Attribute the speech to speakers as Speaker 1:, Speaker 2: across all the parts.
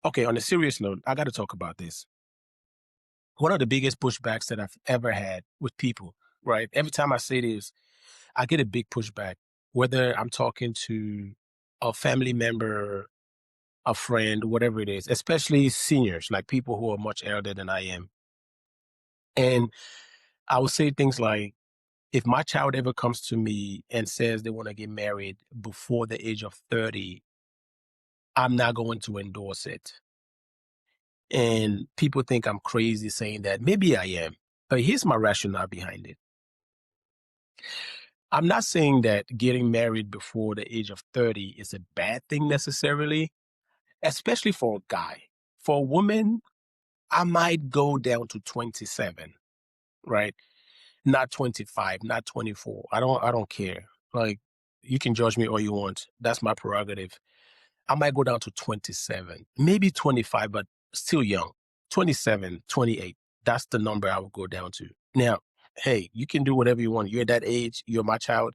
Speaker 1: Okay, on a serious note, I got to talk about this. One of the biggest pushbacks that I've ever had with people, right? Every time I say this, I get a big pushback, whether I'm talking to a family member, a friend, whatever it is, especially seniors, like people who are much elder than I am. And I will say things like, if my child ever comes to me and says they want to get married before the age of 30, I'm not going to endorse it. And people think I'm crazy saying that. Maybe I am. But here's my rationale behind it. I'm not saying that getting married before the age of 30 is a bad thing necessarily, especially for a guy. For a woman, I might go down to 27, right? Not 25, not 24. I don't care. Like, you can judge me all you want. That's my prerogative. I might go down to 27, maybe 25, but still young. 27, 28. That's the number I would go down to. Now, hey, you can do whatever you want. You're at that age, you're my child.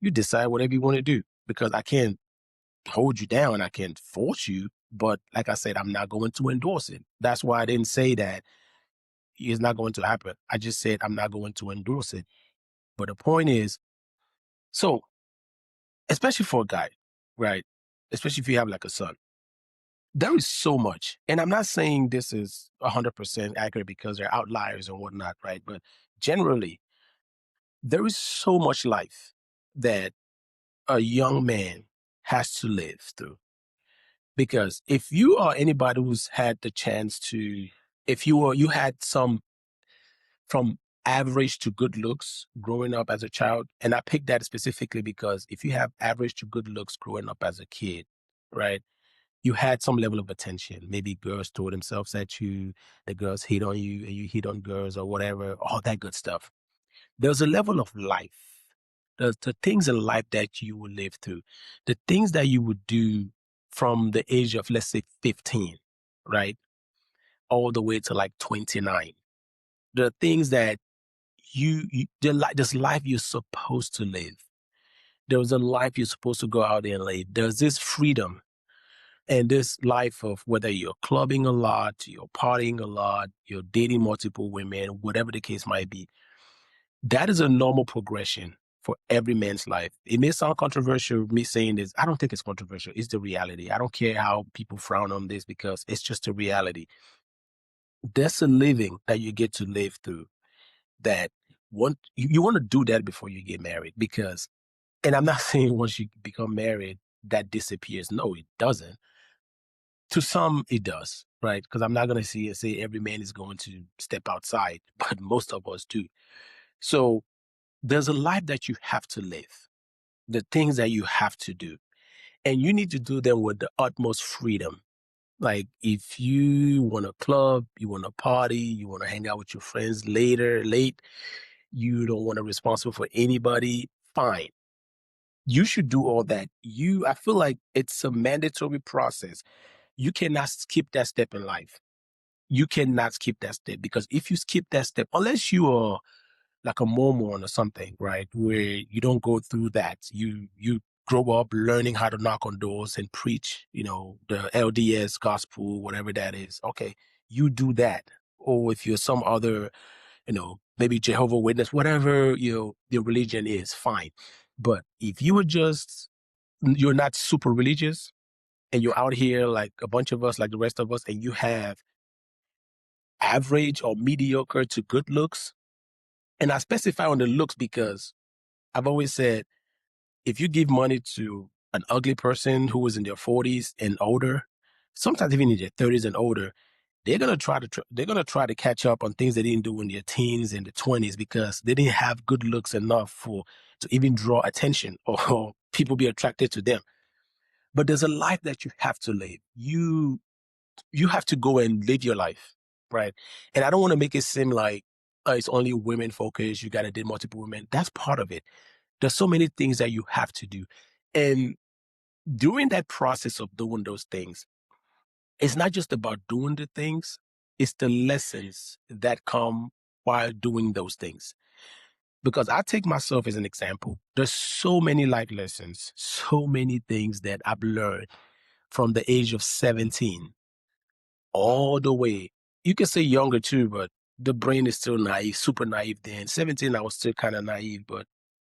Speaker 1: You decide whatever you want to do because I can't hold you down. I can't force you. But like I said, I'm not going to endorse it. That's why I didn't say that it's not going to happen. I just said I'm not going to endorse it. But the point is, so especially for a guy, right? Especially if you have like a son, there is so much. And I'm not saying this is 100% accurate because there are outliers and whatnot, right? But generally, there is so much life that a young man has to live through. Because if you are anybody who's had the chance to, if you had some from average to good looks growing up as a child, and I picked that specifically because if you have average to good looks growing up as a kid, right? You had some level of attention. Maybe girls throw themselves at you, the girls hit on you, and you hit on girls or whatever, all that good stuff. There's a level of life. The things in life that you will live through, the things that you would do from the age of, let's say, 15, right? All the way to like 29. The things that this life you're supposed to live. There's a life you're supposed to go out there and live. There's this freedom and this life of whether you're clubbing a lot, you're partying a lot, you're dating multiple women, whatever the case might be. That is a normal progression for every man's life. It may sound controversial, me saying this. I don't think it's controversial. It's the reality. I don't care how people frown on this because it's just a reality. There's a living that you get to live through that you want to do that before you get married because, and I'm not saying once you become married, that disappears. No, it doesn't. To some, it does, right? Because I'm not going to say every man is going to step outside, but most of us do. So there's a life that you have to live, the things that you have to do, and you need to do them with the utmost freedom. Like if you want to club, you want to party, you want to hang out with your friends late, you don't want to be responsible for anybody, fine. You should do all that. I feel like it's a mandatory process. You cannot skip that step in life. You cannot skip that step because if you skip that step, unless you are like a Mormon or something, right, where you don't go through that, you grow up learning how to knock on doors and preach, the LDS gospel, whatever that is. Okay, you do that. Or if you're some other, maybe Jehovah Witness, whatever your religion is, fine. But if you're not super religious and you're out here like a bunch of us, like the rest of us, and you have average or mediocre to good looks. And I specify on the looks because I've always said if you give money to an ugly person who is in their 40s and older, sometimes even in their 30s and older, they're gonna try to catch up on things they didn't do in their teens and the 20s because they didn't have good looks enough to even draw attention or people be attracted to them. But there's a life that you have to live. You have to go and live your life, right? And I don't want to make it seem like it's only women focused. You got to date multiple women. That's part of it. There's so many things that you have to do. And during that process of doing those things, it's not just about doing the things, it's the lessons that come while doing those things. Because I take myself as an example. There's so many life lessons, so many things that I've learned from the age of 17. all the way. You can say younger too, but the brain is still naive, super naive then. 17, I was still kind of naive, but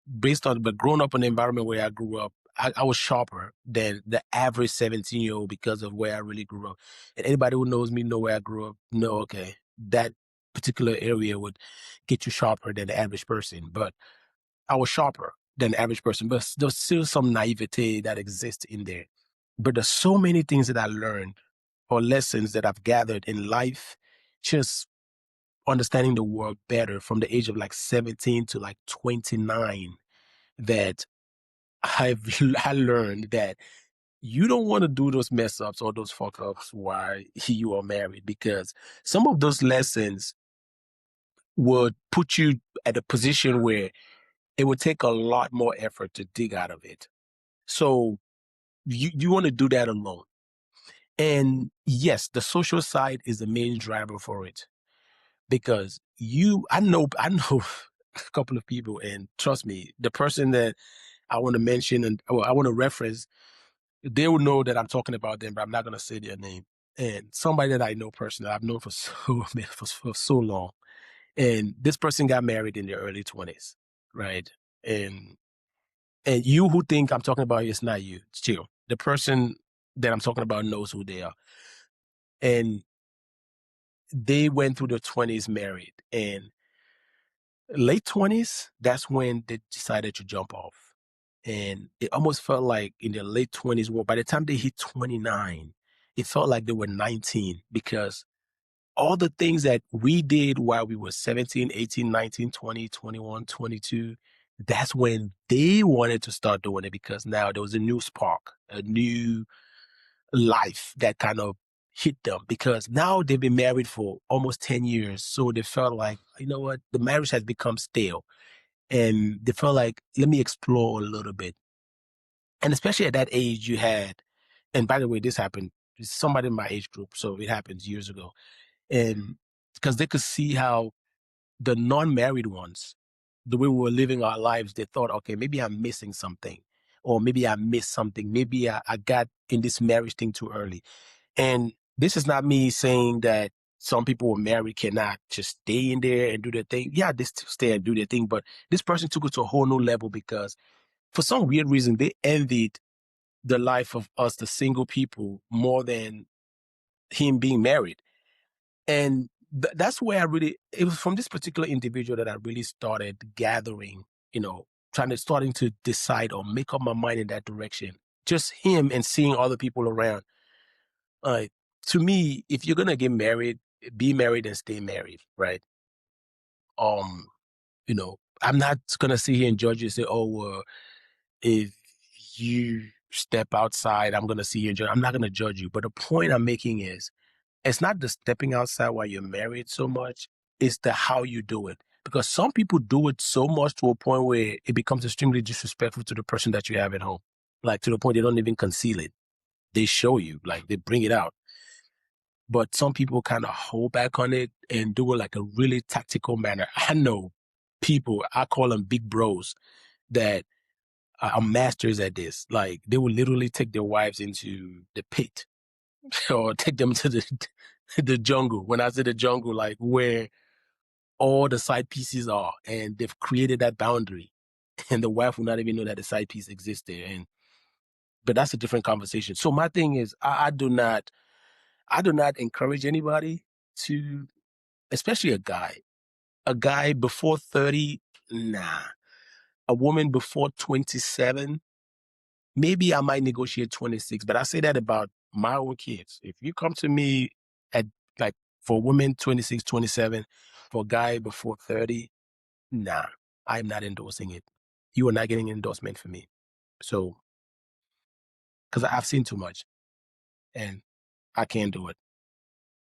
Speaker 1: but growing up in the environment where I grew up, I was sharper than the average 17-year-old because of where I really grew up. And anybody who knows me know where I grew up, know, okay, that particular area would get you sharper than the average person. But I was sharper than the average person, but there's still some naivete that exists in there. But there's so many things that I learned or lessons that I've gathered in life, just understanding the world better from the age of like 17 to like 29, that I learned that you don't want to do those mess ups or those fuck ups while you are married, because some of those lessons would put you at a position where it would take a lot more effort to dig out of it. So you want to do that alone. And yes, the social side is the main driver for it, because I know a couple of people, and trust me, the person that I want to mention and well, I want to reference, they will know that I'm talking about them, but I'm not going to say their name. And somebody that I know personally, I've known for so for so long, and this person got married in their early 20s, right? And and you who think I'm talking about, it's not you. It's chill. The person that I'm talking about knows who they are, and they went through their 20s married, and late 20s, that's when they decided to jump off. And it almost felt like in their late 20s, well, by the time they hit 29, it felt like they were 19, because all the things that we did while we were 17, 18, 19, 20, 21, 22, that's when they wanted to start doing it, because now there was a new spark, a new life that kind of hit them, because now they've been married for almost 10 years. So they felt like, you know what, the marriage has become stale, and they felt like, let me explore a little bit. And especially at that age, you had, and by the way, this happened, somebody in my age group, so it happened years ago. And because they could see how the non-married ones, the way we were living our lives, they thought, okay, maybe I'm missing something, or maybe I missed something. Maybe I got in this marriage thing too early. And this is not me saying that some people who are married cannot just stay in there and do their thing. Yeah, they still stay and do their thing, but this person took it to a whole new level, because for some weird reason, they envied the life of us, the single people, more than him being married. And that's where it was from this particular individual that I really started gathering, starting to decide or make up my mind in that direction. Just him and seeing other people around. Uh, to me, if you're going to get married, be married and stay married, right? Um, I'm not going to sit here and judge you and say, oh, if you step outside, I'm going to see you and judge. I'm not going to judge you. But the point I'm making is, it's not the stepping outside while you're married so much, it's the how you do it. Because some people do it so much to a point where it becomes extremely disrespectful to the person that you have at home. Like to the point they don't even conceal it. They show you, like they bring it out. But some people kind of hold back on it and do it like a really tactical manner. I know people, I call them big bros, that are masters at this. Like they will literally take their wives into the pit or take them to the jungle. When I say the jungle, like where all the side pieces are, and they've created that boundary, and the wife will not even know that the side piece exists there. But that's a different conversation. So my thing is, I do not encourage anybody to, especially a guy before 30, nah. A woman before 27, maybe I might negotiate 26, but I say that about my own kids. If you come to me at like for women 26, 27, for a guy before 30, nah, I'm not endorsing it. You are not getting an endorsement for me. So, because I've seen too much and I can't do it.